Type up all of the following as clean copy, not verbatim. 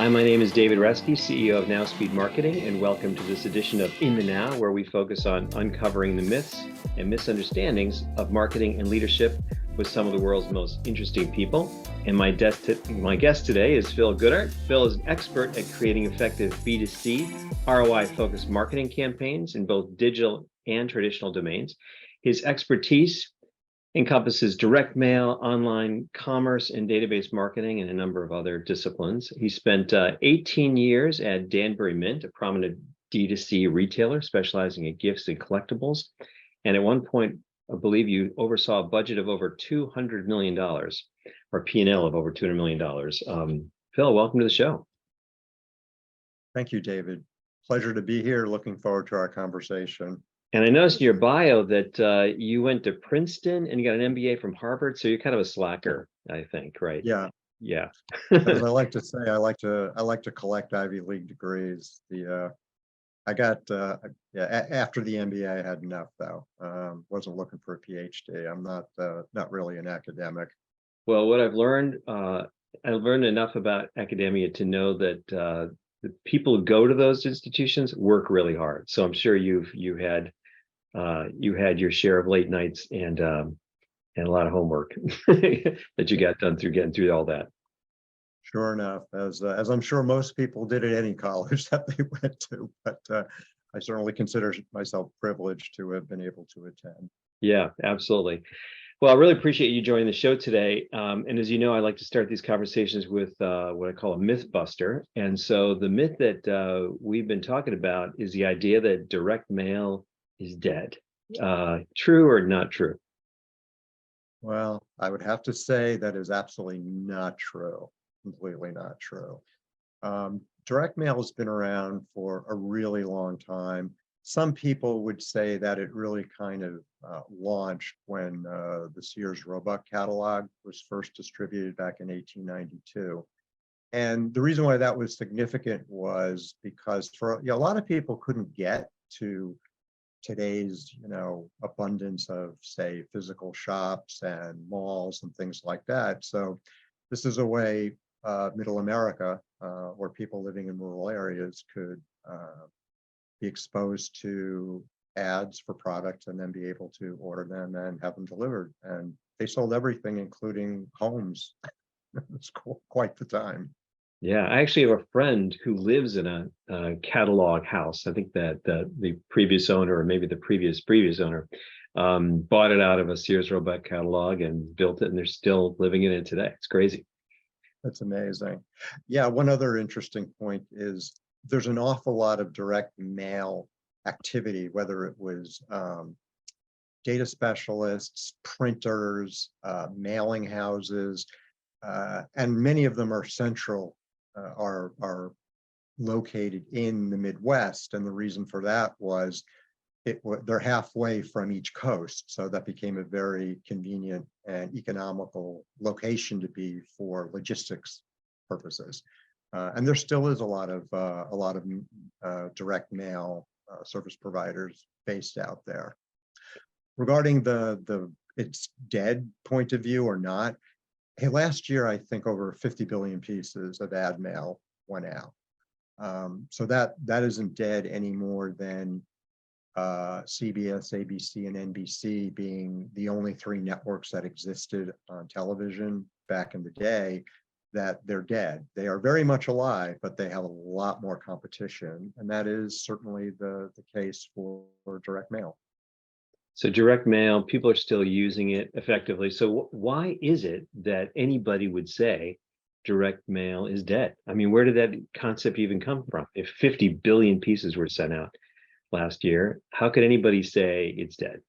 Hi, my name is David Reske, CEO of Nowspeed Marketing, and welcome to this edition of In the Now, where we focus on uncovering the myths and misunderstandings of marketing and leadership with some of the world's most interesting people. And my guest today is Phil Goodhart. Phil is an expert at creating effective B2C, ROI-focused marketing campaigns in both digital and traditional domains. His expertise encompasses direct mail, online commerce, and database marketing, and a number of other disciplines. He spent 18 years at Danbury Mint, a prominent D2C retailer specializing in gifts and collectibles. And at one point, I believe you oversaw a budget of over $200 million, or P&L of over $200 million. Phil, welcome to the show. Thank you, David. Pleasure to be here. Looking forward to our conversation. And I noticed in your bio that you went to Princeton and you got an MBA from Harvard, so you're kind of a slacker, I think, right? Yeah. Yeah. As I like to say, I like to collect Ivy League degrees. I got after the MBA, I had enough though. Wasn't looking for a PhD. I'm not really an academic. Well, what I've learned enough about academia to know that the people who go to those institutions work really hard. So I'm sure you had your share of late nights and a lot of homework that you got done through getting through all that. Sure enough, as I'm sure most people did at any college that they went to, but I certainly consider myself privileged to have been able to attend. Yeah, absolutely. Well, I really appreciate you joining the show today. And as you know, I like to start these conversations with what I call a myth buster. And so the myth that we've been talking about is the idea that direct mail is dead. True or not true? Well, I would have to say that is absolutely not true. Completely not true. Direct mail has been around for a really long time. Some people would say that it really kind of launched when the Sears Roebuck catalog was first distributed back in 1892. And the reason why that was significant was because for a lot of people couldn't get to today's abundance of, say, physical shops and malls and things like that. So this is a way middle America or people living in rural areas could be exposed to ads for products and then be able to order them and have them delivered. And they sold everything, including homes. It's quite the time. Yeah, I actually have a friend who lives in a catalog house. I think that the previous owner, or maybe the previous owner, bought it out of a Sears Roebuck catalog and built it, and they're still living in it today. It's crazy. That's amazing. Yeah, one other interesting point is there's an awful lot of direct mail activity, whether it was data specialists, printers, mailing houses, and many of them are are located in the Midwest. And the reason for that was they're halfway from each coast, so that became a very convenient and economical location to be for logistics purposes. And there still is a lot of direct mail service providers based out there. Regarding the it's dead point of view or not, hey, last year I think over 50 billion pieces of ad mail went out. So that isn't dead any more than CBS, ABC, and NBC being the only three networks that existed on television back in the day, that they're dead. They are very much alive, but they have a lot more competition. And that is certainly the case for direct mail. So direct mail, people are still using it effectively. So why is it that anybody would say direct mail is dead? I mean, where did that concept even come from? If 50 billion pieces were sent out last year, how could anybody say it's dead?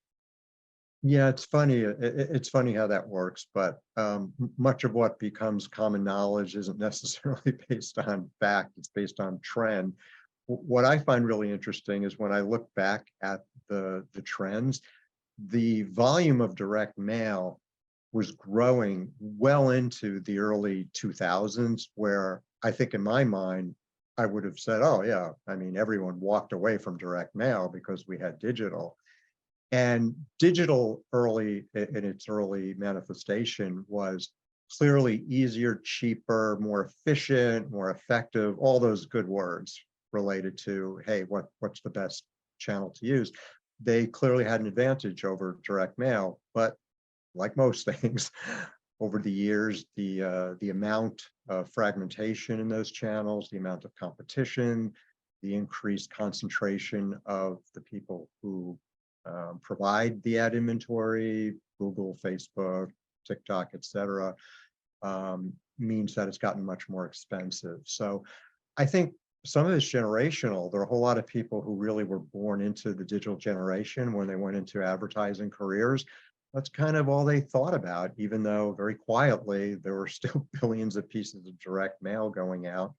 Yeah, it's funny. It's funny how that works, but much of what becomes common knowledge isn't necessarily based on fact. It's based on trend. What I find really interesting is when I look back at the trends, the volume of direct mail was growing well into the early 2000s, where I think in my mind, I would have said, oh yeah, I mean, everyone walked away from direct mail because we had digital. And digital in its early manifestation was clearly easier, cheaper, more efficient, more effective, all those good words related to, hey, what's the best channel to use? They clearly had an advantage over direct mail, but like most things, over the years, the amount of fragmentation in those channels, the amount of competition, the increased concentration of the people who provide the ad inventory, Google, Facebook, TikTok, et cetera, means that it's gotten much more expensive. So I think some of it's generational. There are a whole lot of people who really were born into the digital generation when they went into advertising careers. That's kind of all they thought about, even though very quietly there were still billions of pieces of direct mail going out.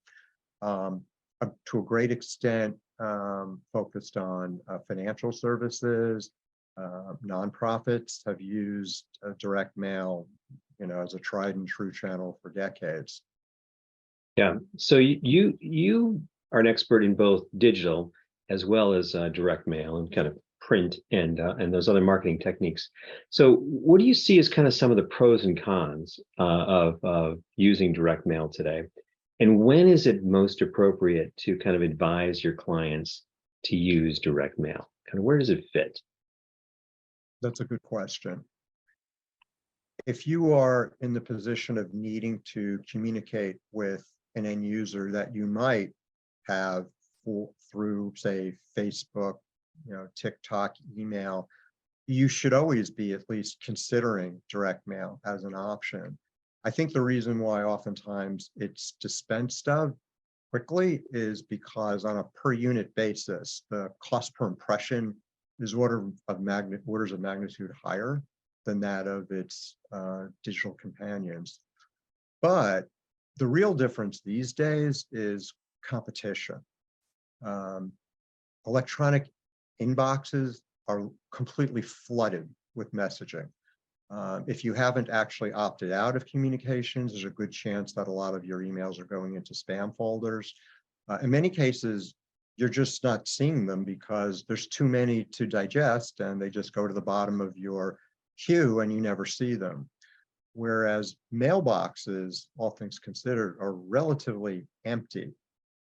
To a great extent, focused on financial services. Nonprofits have used direct mail, as a tried and true channel for decades. Yeah. So you are an expert in both digital as well as direct mail and kind of print and those other marketing techniques. So what do you see as kind of some of the pros and cons of using direct mail today? And when is it most appropriate to kind of advise your clients to use direct mail? Kind of where does it fit? That's a good question. If you are in the position of needing to communicate with an end user that you might have through, say, Facebook, TikTok, email, you should always be at least considering direct mail as an option. I think the reason why oftentimes it's dispensed of quickly is because on a per unit basis, the cost per impression is orders of magnitude higher than that of its digital companions. But the real difference these days is competition. Electronic inboxes are completely flooded with messaging. If you haven't actually opted out of communications, there's a good chance that a lot of your emails are going into spam folders. In many cases, you're just not seeing them because there's too many to digest and they just go to the bottom of your queue and you never see them. Whereas mailboxes, all things considered, are relatively empty.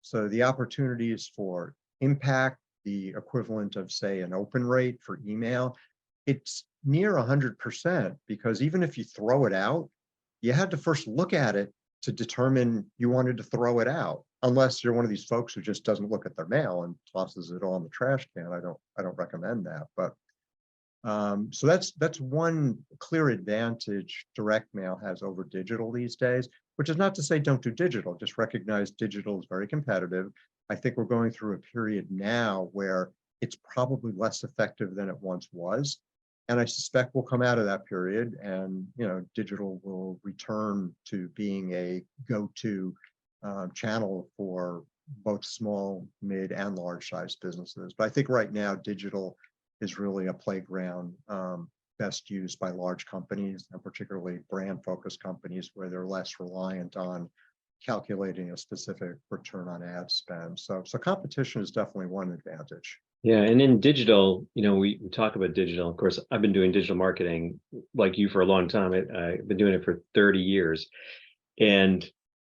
So the opportunities for impact, the equivalent of, say, an open rate for email, it's near 100%, because even if you throw it out, you had to first look at it to determine you wanted to throw it out, unless you're one of these folks who just doesn't look at their mail and tosses it all in the trash can. I don't recommend that. But so that's one clear advantage direct mail has over digital these days, which is not to say don't do digital, just recognize digital is very competitive. I think we're going through a period now where it's probably less effective than it once was. And I suspect we'll come out of that period and, digital will return to being a go-to channel for both small, mid, and large size businesses. But I think right now, digital is really a playground best used by large companies, and particularly brand-focused companies where they're less reliant on calculating a specific return on ad spend. So competition is definitely one advantage. Yeah, and in digital, we talk about digital. Of course, I've been doing digital marketing like you for a long time. I've been doing it for 30 years. And,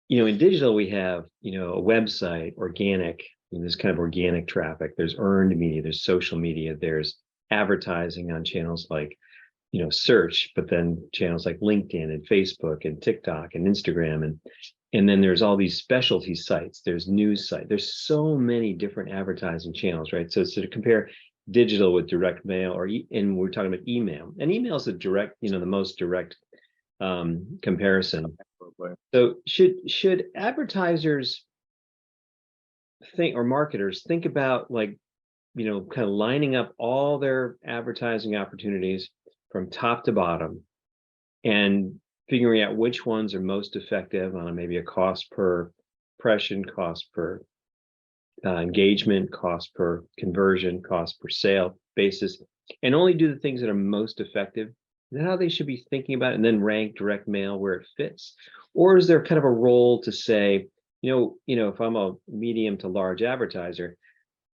in digital, we have, a website, organic, there's kind of organic traffic. There's earned media, there's social media, there's advertising on channels like, search, but then channels like LinkedIn and Facebook and TikTok and Instagram. And then there's all these specialty sites, there's news sites, there's so many different advertising channels, right? So to compare digital with direct mail and we're talking about email, and email is the direct, the most direct comparison. So should advertisers think, or marketers think about kind of lining up all their advertising opportunities from top to bottom and figuring out which ones are most effective on maybe a cost per impression, cost per engagement, cost per conversion, cost per sale basis, and only do the things that are most effective? Is that how they should be thinking about it, and then rank direct mail where it fits? Or is there kind of a role to say, if I'm a medium to large advertiser,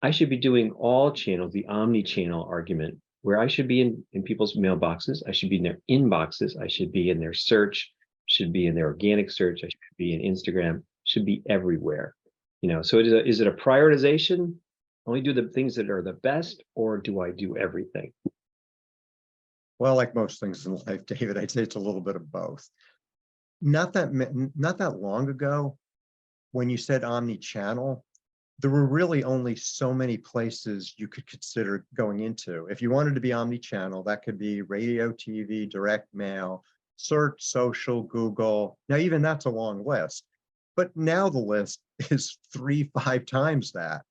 I should be doing all channels, the omni-channel argument, where I should be in people's mailboxes, I should be in their inboxes, I should be in their search, should be in their organic search, I should be in Instagram, should be everywhere. So is it a prioritization? Only do the things that are the best, or do I do everything? Well, like most things in life, David, I'd say it's a little bit of both. Not that long ago, when you said omni-channel, there were really only so many places you could consider going into. If you wanted to be omni-channel, that could be radio, TV, direct mail, search, social, Google. Now, even that's a long list. But now the list is 3, 5 times that.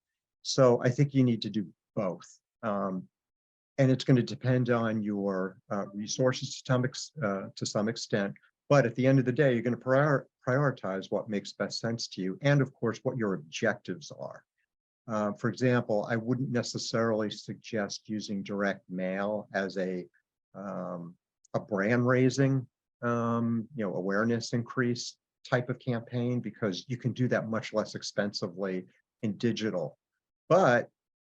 So I think you need to do both. And it's going to depend on your resources to some extent. But at the end of the day, you're going to prioritize what makes best sense to you, and of course, what your objectives are. For example, I wouldn't necessarily suggest using direct mail as a brand raising, awareness increase type of campaign, because you can do that much less expensively in digital. But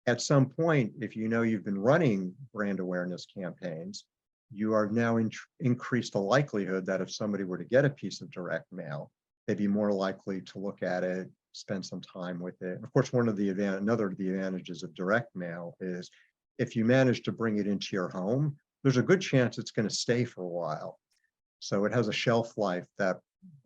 at some point, if you know you've been running brand awareness campaigns, you are now increased the likelihood that if somebody were to get a piece of direct mail, they'd be more likely to look at it, spend some time with it. Of course, another of the advantages of direct mail is if you manage to bring it into your home, there's a good chance it's going to stay for a while. So it has a shelf life that,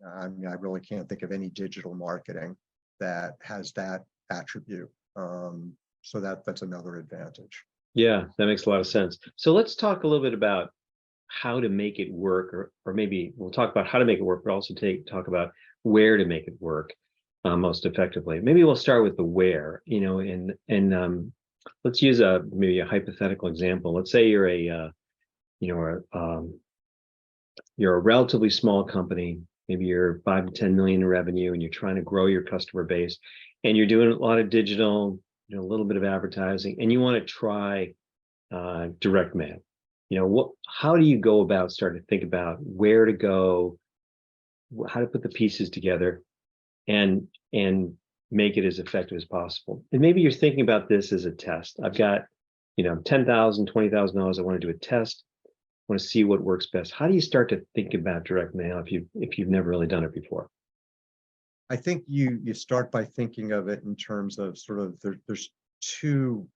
I really can't think of any digital marketing that has that attribute. So that's another advantage. Yeah, that makes a lot of sense. So let's talk a little bit about how to make it work, or maybe we'll talk about how to make it work, but also talk about where to make it work most effectively. Maybe we'll start with the where, and let's use maybe a hypothetical example. Let's say you're you're a relatively small company, maybe you're 5 to 10 million in revenue, and you're trying to grow your customer base, and you're doing a lot of digital, a little bit of advertising, and you want to try direct mail. How do you go about starting to think about where to go, how to put the pieces together, and make it as effective as possible? And maybe you're thinking about this as a test. I've got, $10,000, $20,000. I want to do a test. I want to see what works best. How do you start to think about direct mail if you've never really done it before? I think you start by thinking of it in terms of sort of there's two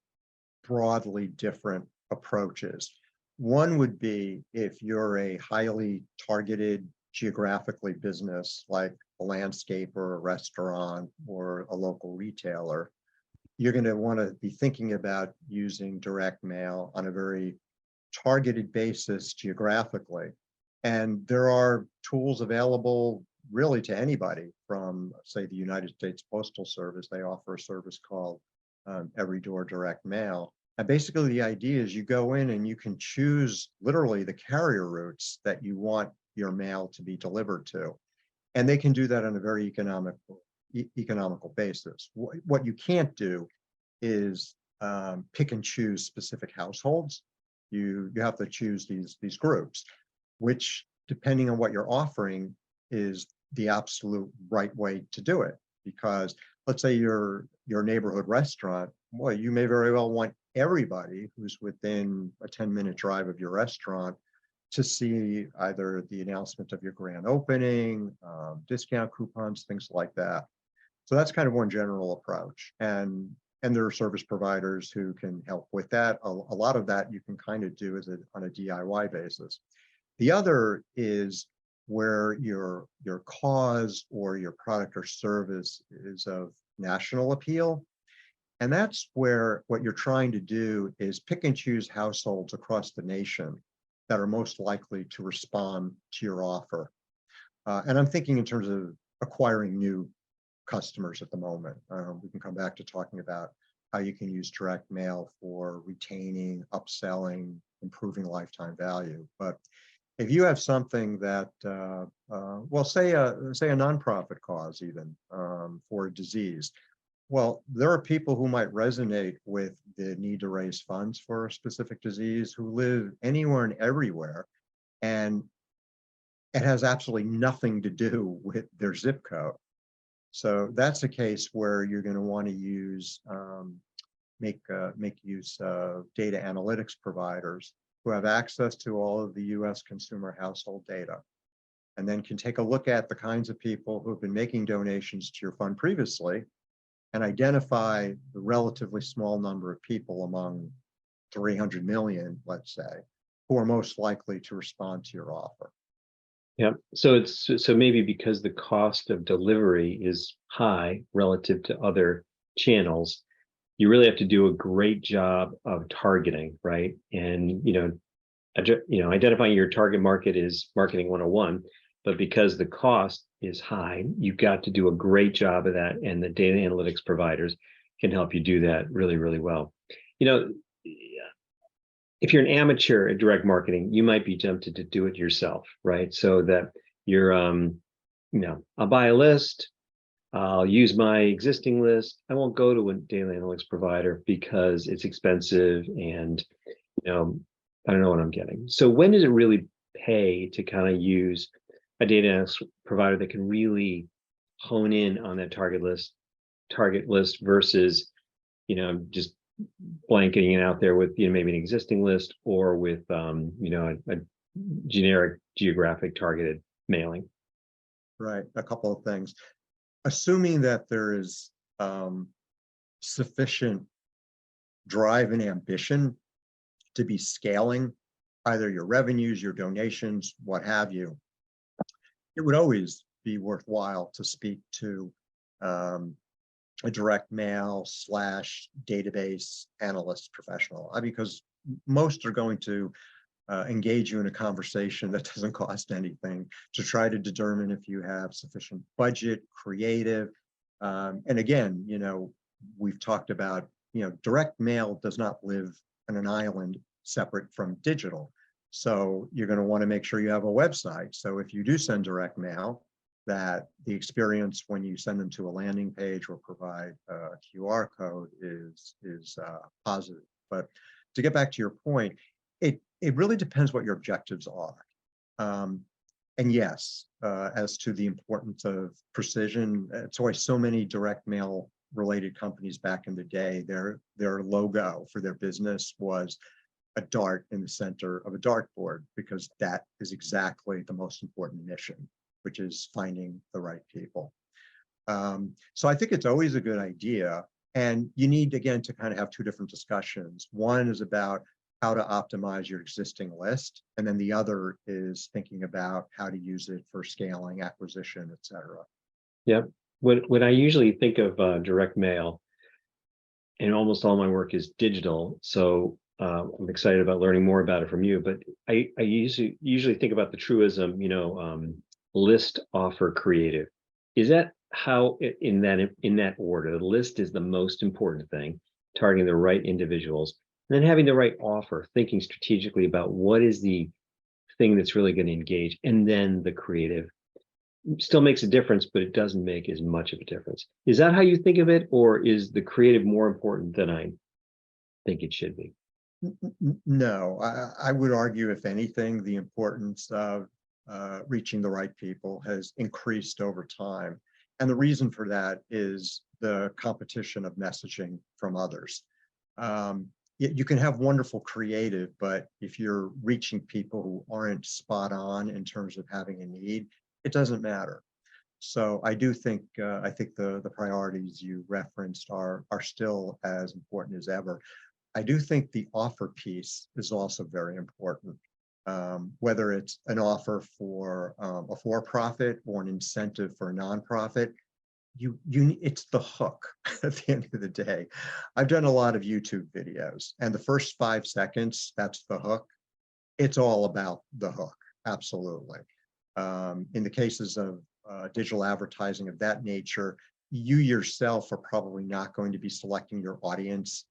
broadly different approaches. One would be if you're a highly targeted geographically business, like a landscaper, a restaurant, or a local retailer, you're going to want to be thinking about using direct mail on a very targeted basis geographically. And there are tools available really to anybody from, say, the United States Postal Service. They offer a service called Every Door Direct Mail. And basically the idea is you go in and you can choose literally the carrier routes that you want your mail to be delivered to. And they can do that on a very economical basis. What you can't do is pick and choose specific households. You have to choose these groups, which, depending on what you're offering, is the absolute right way to do it. Because let's say your neighborhood restaurant, well, you may very well want everybody who's within a 10-minute drive of your restaurant to see either the announcement of your grand opening, discount coupons, things like that. So that's kind of one general approach. And there are service providers who can help with that. A lot of that you can kind of do on a DIY basis. The other is where your cause or your product or service is of national appeal. And that's where what you're trying to do is pick and choose households across the nation that are most likely to respond to your offer. And I'm thinking in terms of acquiring new customers at the moment. We can come back to talking about how you can use direct mail for retaining, upselling, improving lifetime value. But if you have something that, well, say a nonprofit cause even for a disease, well, there are people who might resonate with the need to raise funds for a specific disease who live anywhere and everywhere, and it has absolutely nothing to do with their zip code. So that's a case where you're going to want to use make use of data analytics providers who have access to all of the U.S. consumer household data. and then can take a look at the kinds of people who have been making donations to your fund previously and identify the relatively small number of people among 300 million, let's say, who are most likely to respond to your offer. Yeah. So maybe because the cost of delivery is high relative to other channels, you really have to do a great job of targeting, right? And identifying your target market is marketing 101, but because the cost is high, you've got to do a great job of that, and the data analytics providers can help you do that really, really well. If you're an amateur at direct marketing, you might be tempted to do it yourself, right? So that you're, I'll buy a list, I'll use my existing list. I won't go to a data analytics provider because it's expensive and, I don't know what I'm getting. So when does it really pay to kind of use a data analytics provider that can really hone in on that target list versus, just blanketing it out there with maybe an existing list or with a generic geographic targeted mailing? Right, a couple of things. Assuming that there is sufficient drive and ambition to be scaling either your revenues, your donations, what have you, it would always be worthwhile to speak to a direct mail / database analyst professional, because most are going to engage you in a conversation that doesn't cost anything to try to determine if you have sufficient budget, creative. And again, we've talked about, direct mail does not live on an island separate from digital. So you're going to want to make sure you have a website. So if you do send direct mail, that the experience when you send them to a landing page or provide a QR code is positive. But to get back to your point, it really depends what your objectives are. And yes, as to the importance of precision, it's why so many direct mail related companies back in the day, their logo for their business was a dart in the center of a dartboard, because that is exactly the most important mission, which is finding the right people. So I think it's always a good idea. And you need, again, to kind of have two different discussions. One is about how to optimize your existing list. And then the other is thinking about how to use it for scaling, acquisition, et cetera. Yeah. When I usually think of direct mail, and almost all my work is digital, so I'm excited about learning more about it from you. But I usually think about the truism, list, offer, creative. Is that how in that order? The list is the most important thing, targeting the right individuals, and then having the right offer, thinking strategically about what is the thing that's really going to engage, and then the creative still makes a difference, but it doesn't make as much of a difference. Is that how you think of it, or is the creative more important than I think it should be? No, I would argue, if anything, the importance of reaching the right people has increased over time. And the reason for that is the competition of messaging from others. You can have wonderful creative, but if you're reaching people who aren't spot on in terms of having a need, it doesn't matter. So I do think I think the priorities you referenced are still as important as ever. I do think the offer piece is also very important. Whether it's an offer for a for-profit or an incentive for a nonprofit, it's the hook at the end of the day. I've done a lot of YouTube videos, and the first 5 seconds, that's the hook. It's all about the hook, absolutely. In the cases of digital advertising of that nature, you yourself are probably not going to be selecting your audience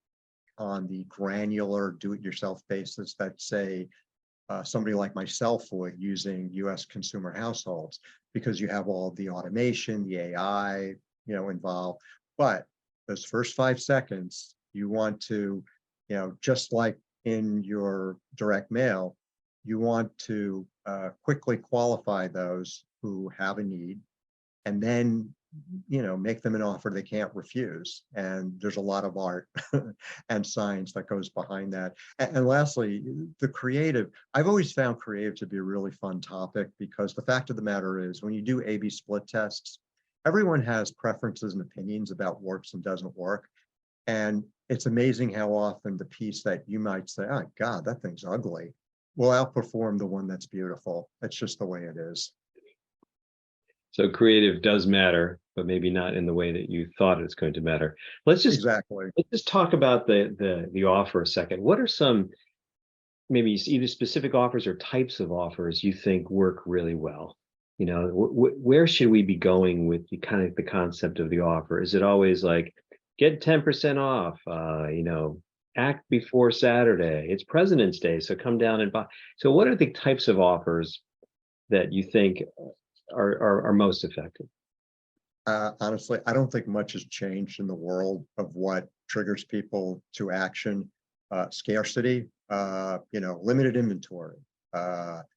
on the granular do-it-yourself basis that, say, somebody like myself would, using US consumer households, because you have all the automation, the AI, involved. But those first 5 seconds, you want to, just like in your direct mail, you want to quickly qualify those who have a need, and then make them an offer they can't refuse. And there's a lot of art and science that goes behind that. And lastly, the creative. I've always found creative to be a really fun topic, because the fact of the matter is, when you do A/B split tests, everyone has preferences and opinions about works and doesn't work. And it's amazing how often the piece that you might say, oh God, that thing's ugly, will outperform the one that's beautiful. That's just the way it is. So creative does matter, but maybe not in the way that you thought it's going to matter. Exactly. Let's just talk about the offer a second. What are some maybe either specific offers or types of offers you think work really well? Where should we be going with the kind of the concept of the offer? Is it always like get 10% off, act before Saturday, it's President's Day, so come down and buy? So what are the types of offers that you think are most effective? Honestly, I don't think much has changed in the world of what triggers people to action. Scarcity, limited inventory,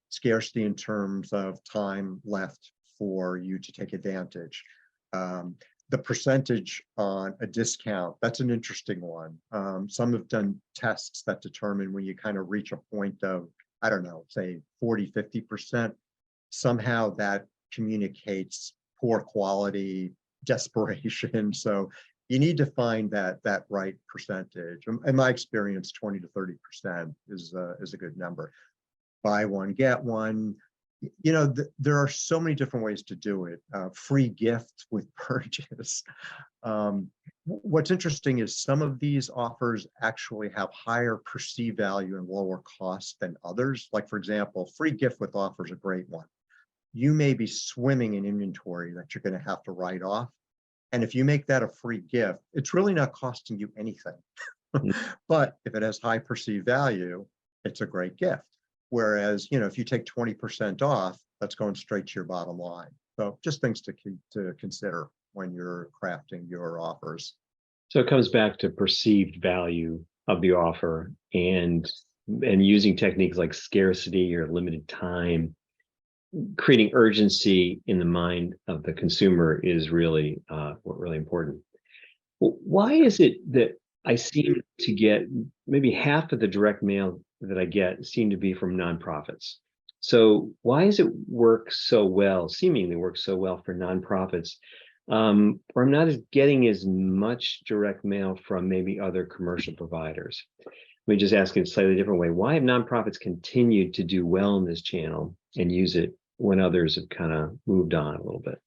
scarcity in terms of time left for you to take advantage. The percentage on a discount, that's an interesting one. Some have done tests that determine when you kind of reach a point of, I don't know, say 40, 50%, somehow that communicates poor quality, desperation. So you need to find that right percentage. In my experience, 20 to 30% is a good number. Buy one, get one. There are so many different ways to do it. Free gift with purchase. What's interesting is some of these offers actually have higher perceived value and lower cost than others. Like, for example, free gift with offer is a great one. You may be swimming in inventory that you're going to have to write off. And if you make that a free gift, it's really not costing you anything. But if it has high perceived value, it's a great gift. Whereas, if you take 20% off, that's going straight to your bottom line. So just things to consider when you're crafting your offers. So it comes back to perceived value of the offer, and using techniques like scarcity or limited time. Creating urgency in the mind of the consumer is really important. Why is it that I seem to get maybe half of the direct mail that I get seem to be from nonprofits? So why does it seemingly work so well for nonprofits? Or I'm not getting as much direct mail from maybe other commercial providers. Let me just ask it a slightly different way. Why have nonprofits continued to do well in this channel and use it when others have kind of moved on a little bit?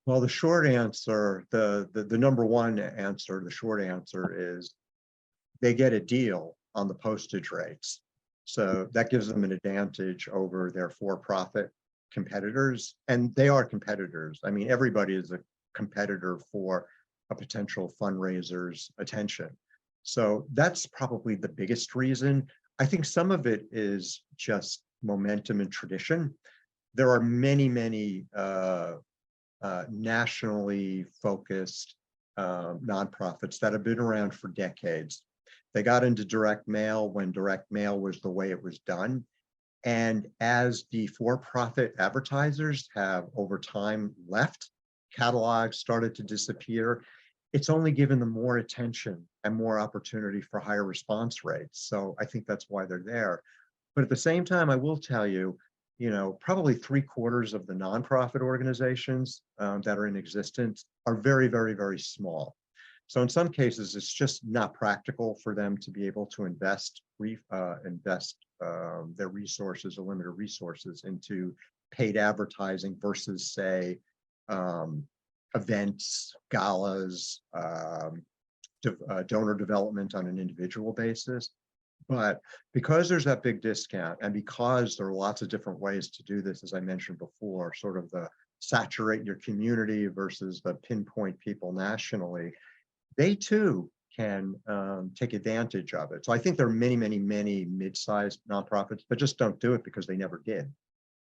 Well, the short answer, the number one answer, the short answer is they get a deal on the postage rates. So that gives them an advantage over their for-profit competitors. And they are competitors. I mean, everybody is a competitor for a potential fundraiser's attention. So that's probably the biggest reason. I think some of it is just momentum and tradition. There are many, many nationally focused nonprofits that have been around for decades. They got into direct mail when direct mail was the way it was done. And as the for-profit advertisers have over time left, catalogs started to disappear, it's only given them more attention and more opportunity for higher response rates. So I think that's why they're there. But at the same time, I will tell you, probably 3/4 of the nonprofit organizations that are in existence are very, very, very small. So in some cases, it's just not practical for them to be able to invest their resources or limited resources into paid advertising versus, say, events, galas, donor development on an individual basis. But because there's that big discount, and because there are lots of different ways to do this, as I mentioned before, sort of the saturate your community versus the pinpoint people nationally, they too can take advantage of it. So I think there are many, many, many mid-sized nonprofits, but just don't do it because they never did.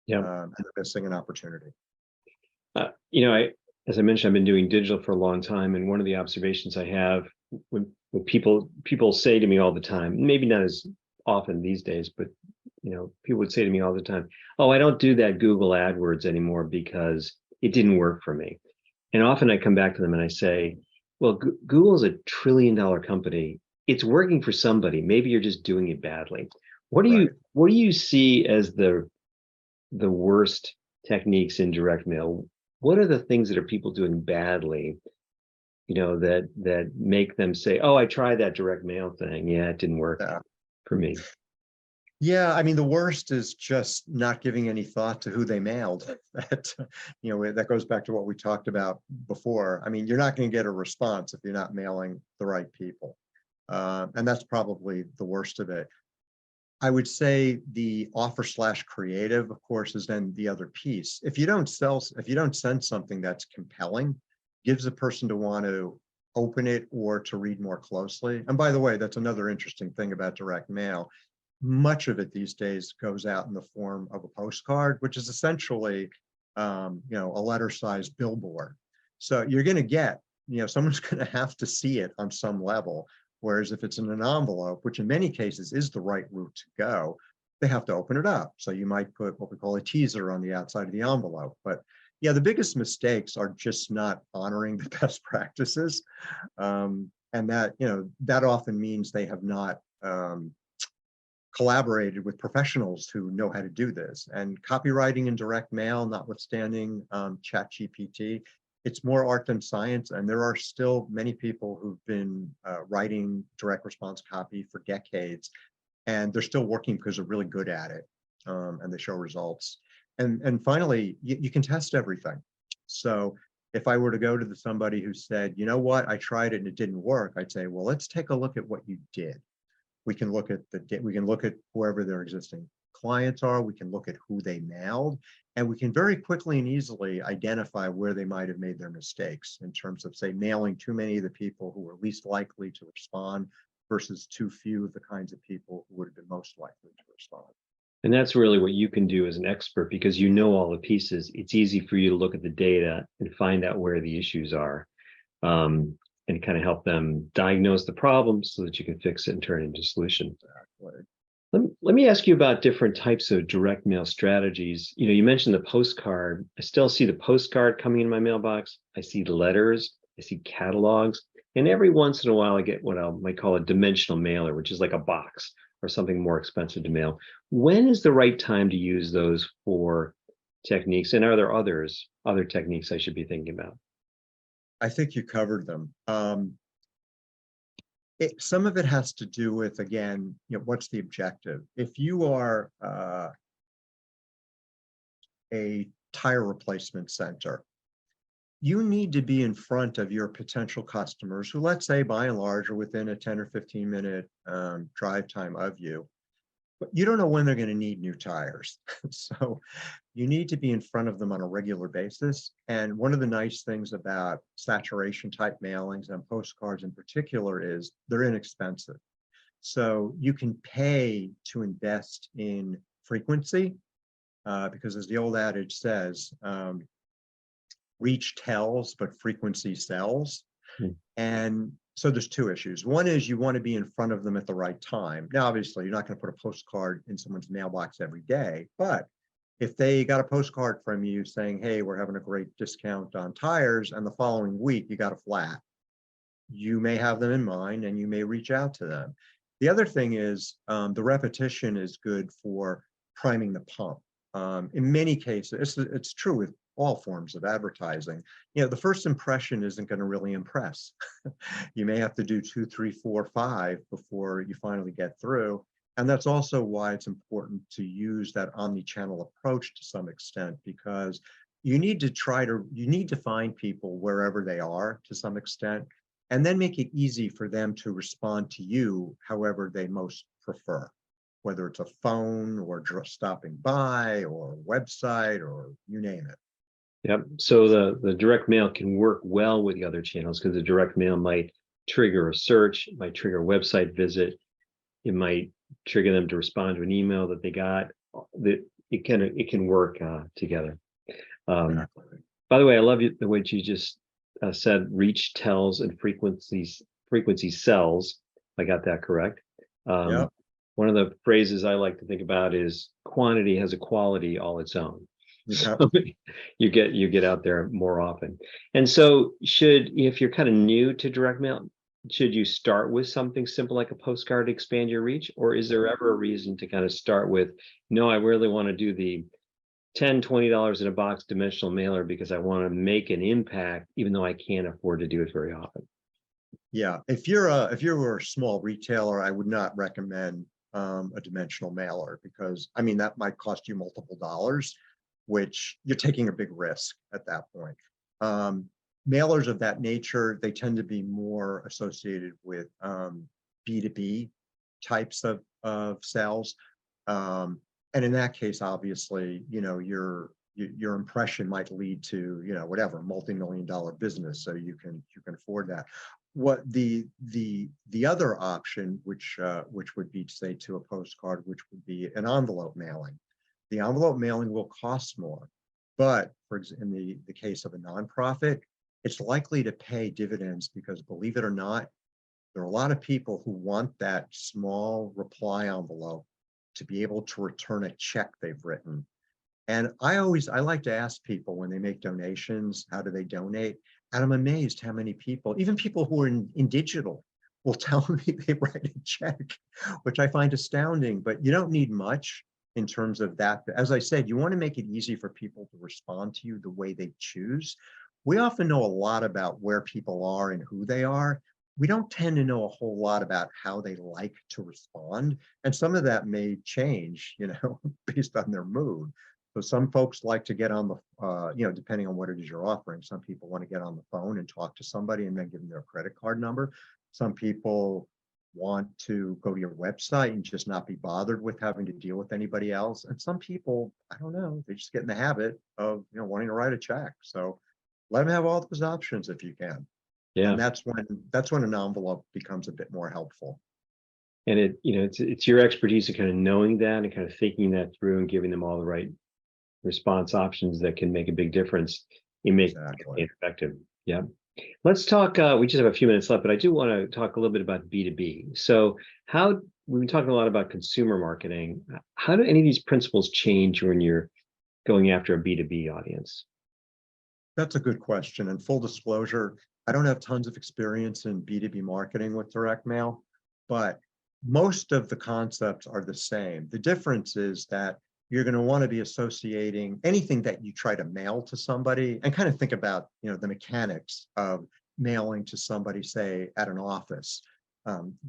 Yeah. And they're missing an opportunity. As I mentioned, I've been doing digital for a long time, and one of the observations I have when people say to me all the time, maybe not as often these days, but people would say to me all the time, "Oh, I don't do that Google AdWords anymore because it didn't work for me." And often I come back to them and I say, well, Google's a $1 trillion company. It's working for somebody. Maybe you're just doing it badly. Right. What do you see as the worst techniques in direct mail? What are the things that are people doing badly, that make them say, oh, I tried that direct mail thing. Yeah, it didn't work Yeah. for me. Yeah, I mean, the worst is just not giving any thought to who they mailed. That, that goes back to what we talked about before. I mean, you're not going to get a response if you're not mailing the right people. And that's probably the worst of it. I would say the offer/creative, of course, is then the other piece. If you don't send something that's compelling, gives a person to want to open it or to read more closely. And by the way, that's another interesting thing about direct mail. Much of it these days goes out in the form of a postcard, which is essentially, a letter-sized billboard. So you're going to get, someone's going to have to see it on some level. Whereas if it's in an envelope, which in many cases is the right route to go, they have to open it up. So you might put what we call a teaser on the outside of the envelope. But yeah, the biggest mistakes are just not honoring the best practices. And that often means they have not collaborated with professionals who know how to do this. And copywriting in direct mail, notwithstanding ChatGPT, it's more art than science. And there are still many people who've been writing direct response copy for decades, and they're still working because they're really good at it, and they show results. And finally, you can test everything. So if I were to go to somebody who said, you know what, I tried it and it didn't work, I'd say, well, let's take a look at what you did. We can look at whoever their existing clients are. We can look at who they mailed, and we can very quickly and easily identify where they might have made their mistakes in terms of, say, mailing too many of the people who were least likely to respond versus too few of the kinds of people who would have been most likely to respond. And that's really what you can do as an expert, because you know all the pieces. It's easy for you to look at the data and find out where the issues are, and kind of help them diagnose the problem so that you can fix it and turn it into a solution. Exactly. Let me ask you about different types of direct mail strategies. You mentioned the postcard. I still see the postcard coming in my mailbox. I see letters. I see catalogs. And every once in a while, I get what I might call a dimensional mailer, which is like a box or something more expensive to mail. When is the right time to use those for techniques? And are there other techniques I should be thinking about? I think you covered them. Some of it has to do with, again, what's the objective? If you are a tire replacement center, you need to be in front of your potential customers who, let's say, by and large, are within a 10 or 15-minute drive time of you. But you don't know when they're going to need new tires. So you need to be in front of them on a regular basis. And one of the nice things about saturation type mailings and postcards in particular is they're inexpensive. So you can pay to invest in frequency, because as the old adage says, reach tells, but frequency sells. Hmm. And so there's two issues. One is you want to be in front of them at the right time. Now, obviously, you're not going to put a postcard in someone's mailbox every day, but if they got a postcard from you saying, hey, we're having a great discount on tires, and the following week you got a flat, you may have them in mind and you may reach out to them. The other thing is the repetition is good for priming the pump. In many cases, it's true with all forms of advertising. The first impression isn't going to really impress. You may have to do 2, 3, 4, 5 before you finally get through. And that's also why it's important to use that omni-channel approach to some extent, because you need to find people wherever they are to some extent, and then make it easy for them to respond to you however they most prefer, whether it's a phone or just stopping by or a website or you name it. Yep. So the direct mail can work well with the other channels, because the direct mail might trigger a search, it might trigger a website visit, it might trigger them to respond to an email that they got. It can work together. Exactly. By the way, I love the way you just said reach tells and frequency sells. I got that correct. Yep. One of the phrases I like to think about is quantity has a quality all its own. Yeah. So you get out there more often. And so if you're kind of new to direct mail, should you start with something simple like a postcard to expand your reach? Or is there ever a reason to kind of start with, no, I really want to do the $10-20 in a box dimensional mailer because I want to make an impact, even though I can't afford to do it very often? Yeah, if you're a small retailer, I would not recommend a dimensional mailer, because I mean that might cost you multiple dollars, which you're taking a big risk at that point. Mailers of that nature, they tend to be more associated with B2B types of sales. And in that case, obviously, your impression might lead to, whatever, multi-million-dollar business, so you can afford that. What the other option, which would be, say, to a postcard, which would be an envelope mailing. The envelope mailing will cost more, but in the case of a nonprofit, it's likely to pay dividends, because believe it or not, there are a lot of people who want that small reply envelope to be able to return a check they've written. And I like to ask people when they make donations, how do they donate? And I'm amazed how many people, even people who are in digital, will tell me they write a check, which I find astounding. But you don't need much in terms of that. As I said, you want to make it easy for people to respond to you the way they choose. We often know a lot about where people are and who they are. We don't tend to know a whole lot about how they like to respond. And some of that may change, based on their mood. So some folks like to get on the, depending on what it is you're offering. Some people want to get on the phone and talk to somebody and then give them their credit card number. Some people want to go to your website and just not be bothered with having to deal with anybody else. And some people, I don't know, they just get in the habit of, wanting to write a check. So let them have all those options if you can. Yeah. And that's when an envelope becomes a bit more helpful. And it's your expertise of kind of knowing that and kind of thinking that through and giving them all the right response options that can make a big difference in making it effective. Yeah. Let's talk, we just have a few minutes left, but I do want to talk a little bit about B2B. So we've been talking a lot about consumer marketing. How do any of these principles change when you're going after a B2B audience? That's a good question. And full disclosure, I don't have tons of experience in B2B marketing with direct mail, but most of the concepts are the same. The difference is that you're going to want to be associating anything that you try to mail to somebody, and kind of think about, the mechanics of mailing to somebody, say, at an office,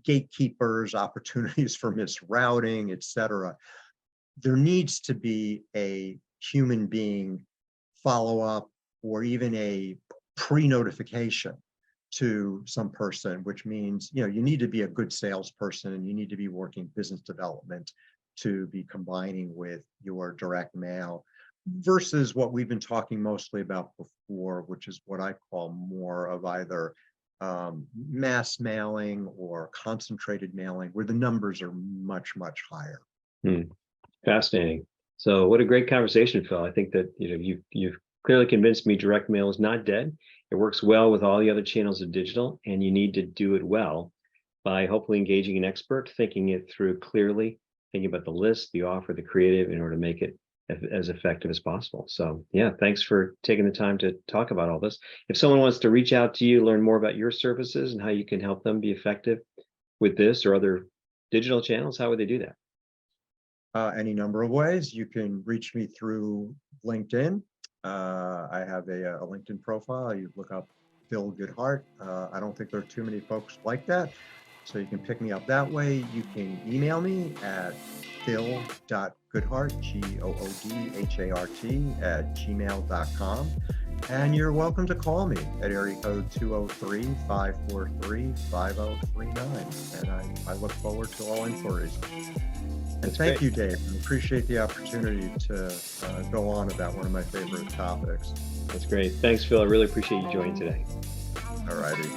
gatekeepers, opportunities for misrouting, etc. There needs to be a human being follow-up, or even a pre-notification to some person, which means, you need to be a good salesperson and you need to be working business development to be combining with your direct mail, versus what we've been talking mostly about before, which is what I call more of either mass mailing or concentrated mailing, where the numbers are much, much higher. Fascinating. So what a great conversation, Phil. I think that you've clearly convinced me direct mail is not dead. It works well with all the other channels of digital, and you need to do it well by hopefully engaging an expert, thinking it through clearly, thinking about the list, the offer, the creative, in order to make it as effective as possible. So yeah, thanks for taking the time to talk about all this. If someone wants to reach out to you, learn more about your services and how you can help them be effective with this or other digital channels, how would they do that? Any number of ways. You can reach me through LinkedIn. I have a LinkedIn profile. You look up Phil Goodhart. I don't think there are too many folks like that, so you can pick me up that way. You can email me at phil.goodhart, GOODHART and you're welcome to call me at area code 203-543-5039. And I look forward to all inquiries. And thank you, Dave. I appreciate the opportunity to go on about one of my favorite topics. That's great. Thanks, Phil. I really appreciate you joining today. All righty.